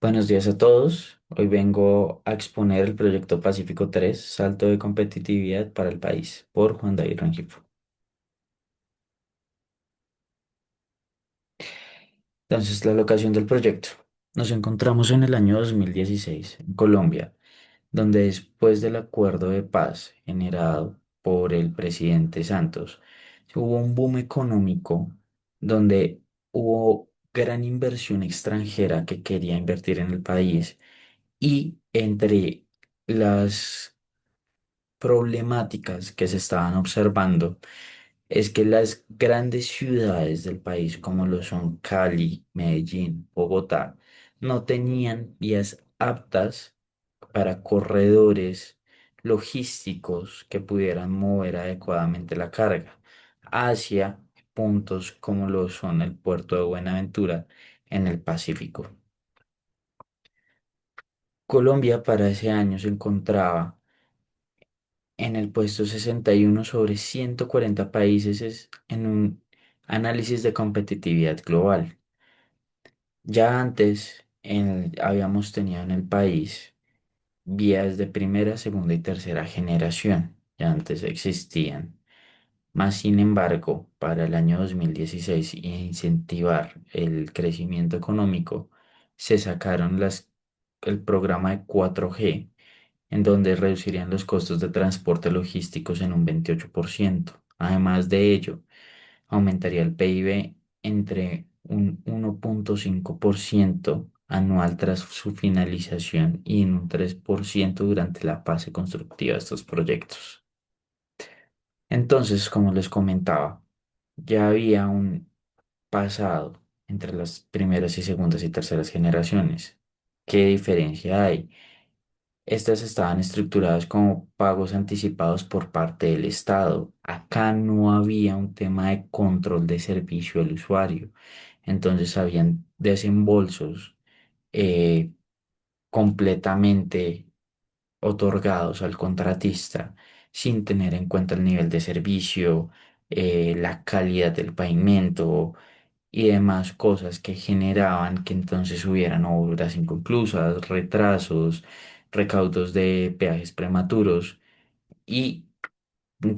Buenos días a todos. Hoy vengo a exponer el proyecto Pacífico 3, Salto de Competitividad para el País, por Juan David Rengifo. Entonces, la locación del proyecto. Nos encontramos en el año 2016, en Colombia, donde después del acuerdo de paz generado por el presidente Santos, hubo un boom económico donde hubo gran inversión extranjera que quería invertir en el país y entre las problemáticas que se estaban observando es que las grandes ciudades del país, como lo son Cali, Medellín, Bogotá, no tenían vías aptas para corredores logísticos que pudieran mover adecuadamente la carga hacia puntos como lo son el puerto de Buenaventura en el Pacífico. Colombia para ese año se encontraba en el puesto 61 sobre 140 países en un análisis de competitividad global. Ya antes habíamos tenido en el país vías de primera, segunda y tercera generación. Ya antes existían. Más sin embargo, para el año 2016 y incentivar el crecimiento económico, se sacaron el programa de 4G en donde reducirían los costos de transporte logísticos en un 28%. Además de ello, aumentaría el PIB entre un 1,5% anual tras su finalización y en un 3% durante la fase constructiva de estos proyectos. Entonces, como les comentaba, ya había un pasado entre las primeras y segundas y terceras generaciones. ¿Qué diferencia hay? Estas estaban estructuradas como pagos anticipados por parte del Estado. Acá no había un tema de control de servicio al usuario. Entonces habían desembolsos eh, completamente otorgados al contratista sin tener en cuenta el nivel de servicio, la calidad del pavimento y demás cosas que generaban que entonces hubieran obras inconclusas, retrasos, recaudos de peajes prematuros y mm,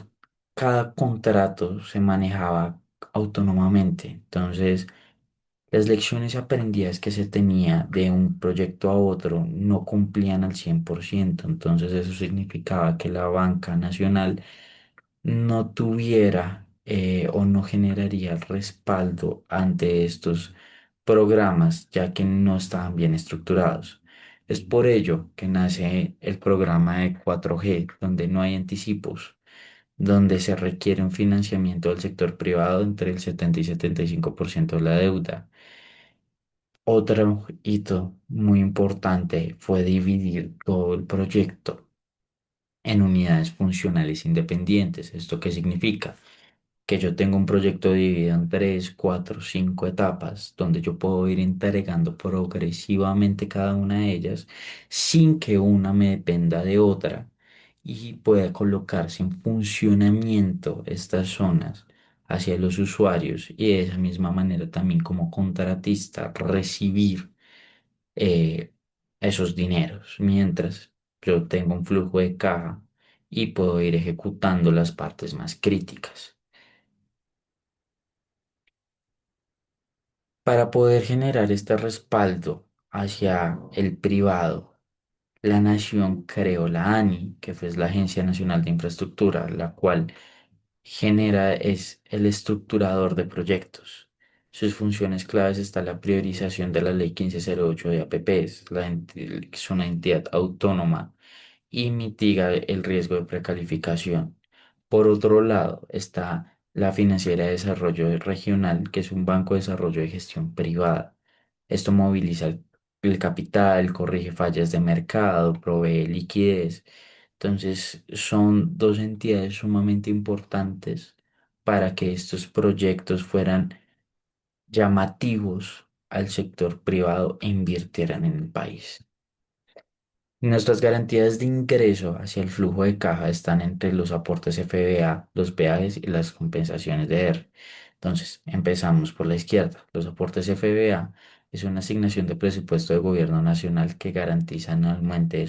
cada contrato se manejaba autónomamente. Entonces, las lecciones aprendidas que se tenía de un proyecto a otro no cumplían al 100%. Entonces, eso significaba que la banca nacional no tuviera o no generaría el respaldo ante estos programas, ya que no estaban bien estructurados. Es por ello que nace el programa de 4G, donde no hay anticipos, donde se requiere un financiamiento del sector privado entre el 70 y 75% de la deuda. Otro hito muy importante fue dividir todo el proyecto en unidades funcionales independientes. ¿Esto qué significa? Que yo tengo un proyecto dividido en tres, cuatro, cinco etapas, donde yo puedo ir entregando progresivamente cada una de ellas sin que una me dependa de otra y pueda colocarse en funcionamiento estas zonas hacia los usuarios y de esa misma manera también como contratista recibir eh, esos dineros mientras yo tengo un flujo de caja y puedo ir ejecutando las partes más críticas. Para poder generar este respaldo hacia el privado, la nación creó la ANI, que fue la Agencia Nacional de Infraestructura, la cual es el estructurador de proyectos. Sus funciones claves está la priorización de la Ley 1508 de APPs, que es una entidad autónoma y mitiga el riesgo de precalificación. Por otro lado, está la Financiera de Desarrollo Regional, que es un banco de desarrollo de gestión privada. Esto moviliza el capital, corrige fallas de mercado, provee liquidez. Entonces, son dos entidades sumamente importantes para que estos proyectos fueran llamativos al sector privado e invirtieran en el país. Nuestras garantías de ingreso hacia el flujo de caja están entre los aportes FBA, los peajes y las compensaciones de R. Entonces, empezamos por la izquierda. Los aportes FBA Es una asignación de presupuesto de gobierno nacional que garantiza anualmente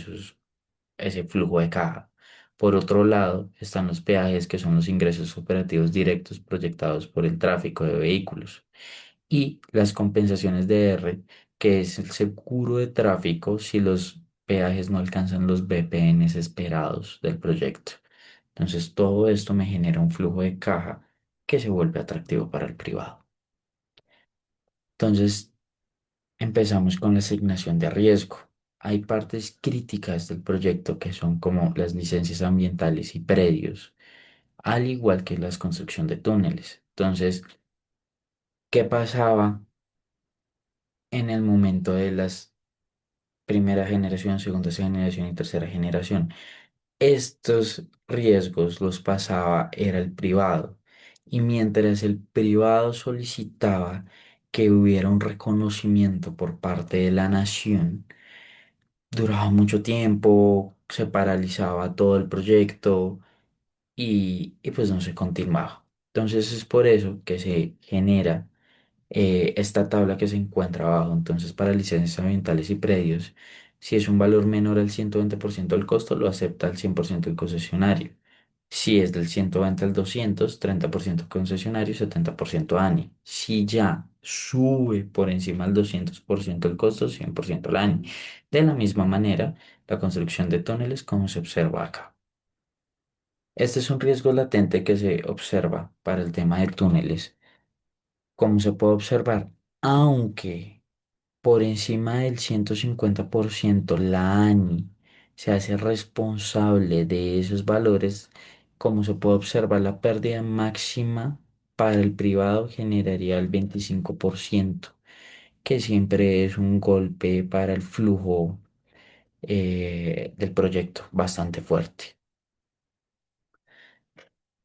ese flujo de caja. Por otro lado, están los peajes, que son los ingresos operativos directos proyectados por el tráfico de vehículos. Y las compensaciones de R, que es el seguro de tráfico si los peajes no alcanzan los BPNs esperados del proyecto. Entonces, todo esto me genera un flujo de caja que se vuelve atractivo para el privado. Entonces, empezamos con la asignación de riesgo. Hay partes críticas del proyecto que son como las licencias ambientales y predios, al igual que la construcción de túneles. Entonces, ¿qué pasaba en el momento de las primera generación, segunda generación y tercera generación? Estos riesgos los pasaba era el privado. Y mientras el privado solicitaba que hubiera un reconocimiento por parte de la nación, duraba mucho tiempo, se paralizaba todo el proyecto y pues no se continuaba. Entonces es por eso que se genera esta tabla que se encuentra abajo. Entonces, para licencias ambientales y predios, si es un valor menor al 120% del costo, lo acepta al 100% el concesionario. Si es del 120 al 200, 30% concesionario, 70% ANI. Si ya sube por encima del 200% el costo, 100% al ANI. De la misma manera, la construcción de túneles, como se observa acá. Este es un riesgo latente que se observa para el tema de túneles, como se puede observar, aunque por encima del 150% la ANI se hace responsable de esos valores, como se puede observar, la pérdida máxima para el privado generaría el 25%, que siempre es un golpe para el flujo del proyecto bastante fuerte.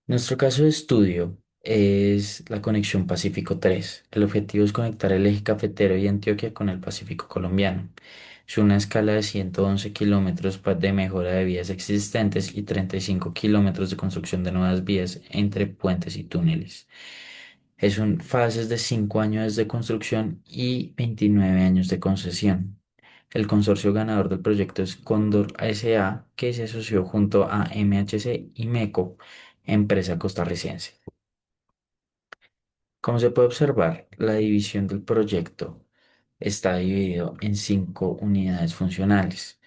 Nuestro caso de estudio es la conexión Pacífico 3. El objetivo es conectar el eje cafetero y Antioquia con el Pacífico colombiano. Es una escala de 111 kilómetros de mejora de vías existentes y 35 kilómetros de construcción de nuevas vías entre puentes y túneles. Es un fases de 5 años de construcción y 29 años de concesión. El consorcio ganador del proyecto es Cóndor S.A., que se asoció junto a MHC y MECO, empresa costarricense. Como se puede observar, la división del proyecto está dividido en 5 unidades funcionales.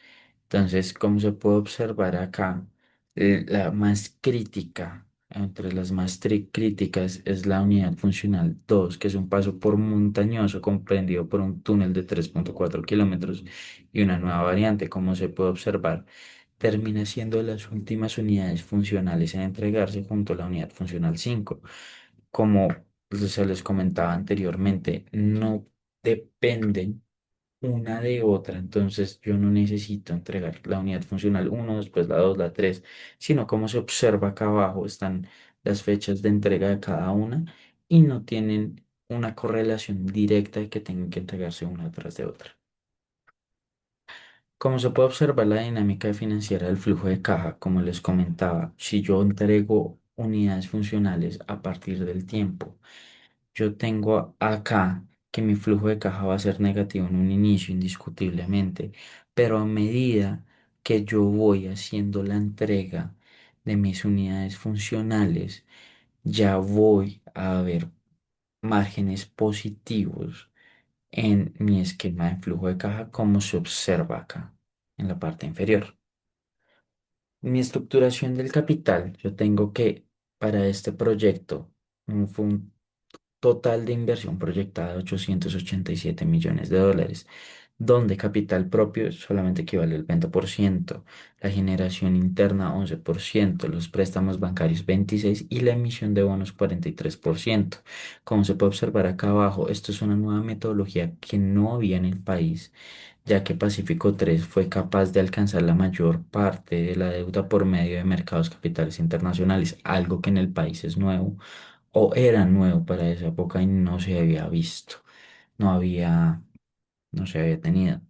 Entonces, como se puede observar acá, la más crítica, entre las más críticas, es la unidad funcional 2, que es un paso por montañoso comprendido por un túnel de 3,4 kilómetros y una nueva variante. Como se puede observar, termina siendo las últimas unidades funcionales en entregarse junto a la unidad funcional 5. Como se les comentaba anteriormente, no dependen una de otra. Entonces yo no necesito entregar la unidad funcional uno, después la 2, la 3, sino como se observa acá abajo están las fechas de entrega de cada una y no tienen una correlación directa de que tengan que entregarse una tras de otra. Como se puede observar la dinámica financiera del flujo de caja, como les comentaba, si yo entrego unidades funcionales a partir del tiempo, yo tengo acá que mi flujo de caja va a ser negativo en un inicio, indiscutiblemente, pero a medida que yo voy haciendo la entrega de mis unidades funcionales, ya voy a ver márgenes positivos en mi esquema de flujo de caja, como se observa acá en la parte inferior. Mi estructuración del capital, yo tengo que para este proyecto, fue un total de inversión proyectada de 887 millones de dólares, donde capital propio solamente equivale al 20%, la generación interna 11%, los préstamos bancarios 26% y la emisión de bonos 43%. Como se puede observar acá abajo, esto es una nueva metodología que no había en el país, ya que Pacífico 3 fue capaz de alcanzar la mayor parte de la deuda por medio de mercados capitales internacionales, algo que en el país es nuevo o era nuevo para esa época y no se había visto, no había, no se había tenido.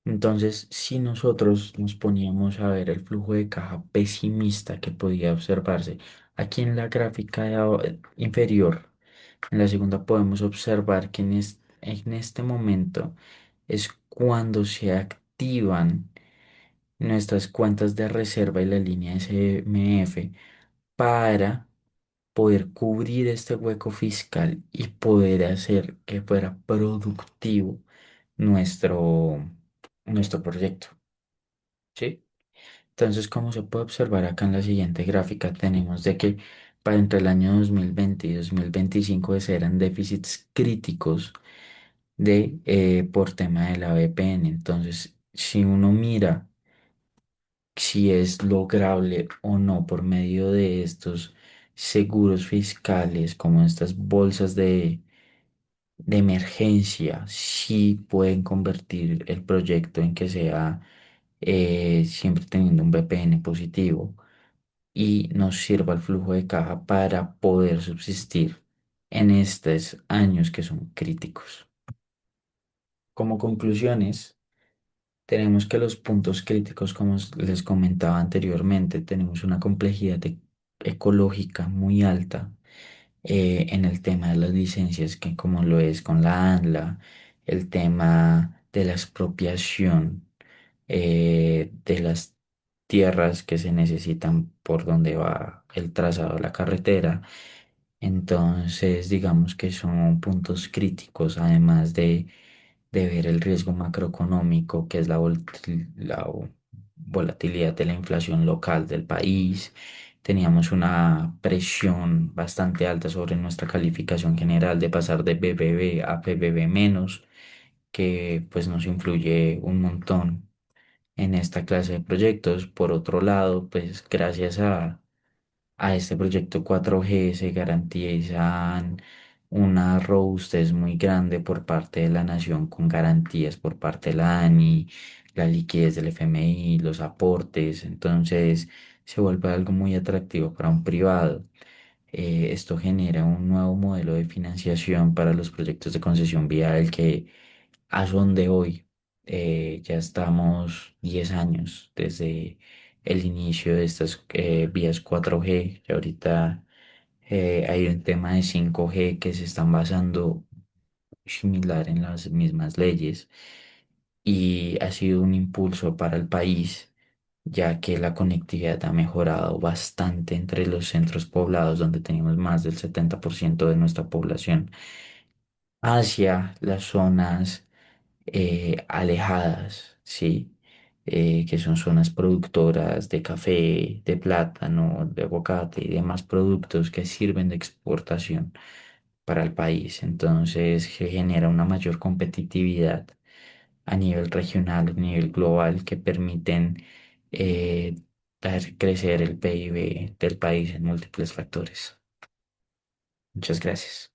Entonces, si nosotros nos poníamos a ver el flujo de caja pesimista que podía observarse aquí en la gráfica inferior, en la segunda podemos observar que en este momento es cuando se activan nuestras cuentas de reserva y la línea SMF para poder cubrir este hueco fiscal y poder hacer que fuera productivo nuestro, nuestro proyecto. ¿Sí? Entonces, como se puede observar acá en la siguiente gráfica, tenemos de que para entre el año 2020 y 2025 ese eran déficits críticos por tema de la VPN. Entonces, si uno mira si es lograble o no por medio de estos seguros fiscales, como estas bolsas de emergencia, si pueden convertir el proyecto en que sea siempre teniendo un VPN positivo y nos sirva el flujo de caja para poder subsistir en estos años que son críticos. Como conclusiones, tenemos que los puntos críticos, como les comentaba anteriormente, tenemos una complejidad ecológica muy alta en el tema de las licencias, que como lo es con la ANLA, el tema de la expropiación de las tierras que se necesitan por donde va el trazado de la carretera. Entonces, digamos que son puntos críticos, además de ver el riesgo macroeconómico, que es la volatilidad de la inflación local del país. Teníamos una presión bastante alta sobre nuestra calificación general de pasar de BBB a BBB menos, que pues nos influye un montón en esta clase de proyectos. Por otro lado, pues gracias a este proyecto 4G se garantizan una robustez muy grande por parte de la nación con garantías por parte de la ANI, la liquidez del FMI, los aportes, entonces se vuelve algo muy atractivo para un privado. Esto genera un nuevo modelo de financiación para los proyectos de concesión vial que a son de hoy ya estamos 10 años desde el inicio de estas vías 4G y ahorita hay un tema de 5G que se están basando similar en las mismas leyes y ha sido un impulso para el país, ya que la conectividad ha mejorado bastante entre los centros poblados, donde tenemos más del 70% de nuestra población, hacia las zonas alejadas, ¿sí? Que son zonas productoras de café, de plátano, de aguacate y demás productos que sirven de exportación para el país. Entonces se genera una mayor competitividad a nivel regional, a nivel global, que permiten eh, dar crecer el PIB del país en múltiples factores. Muchas gracias.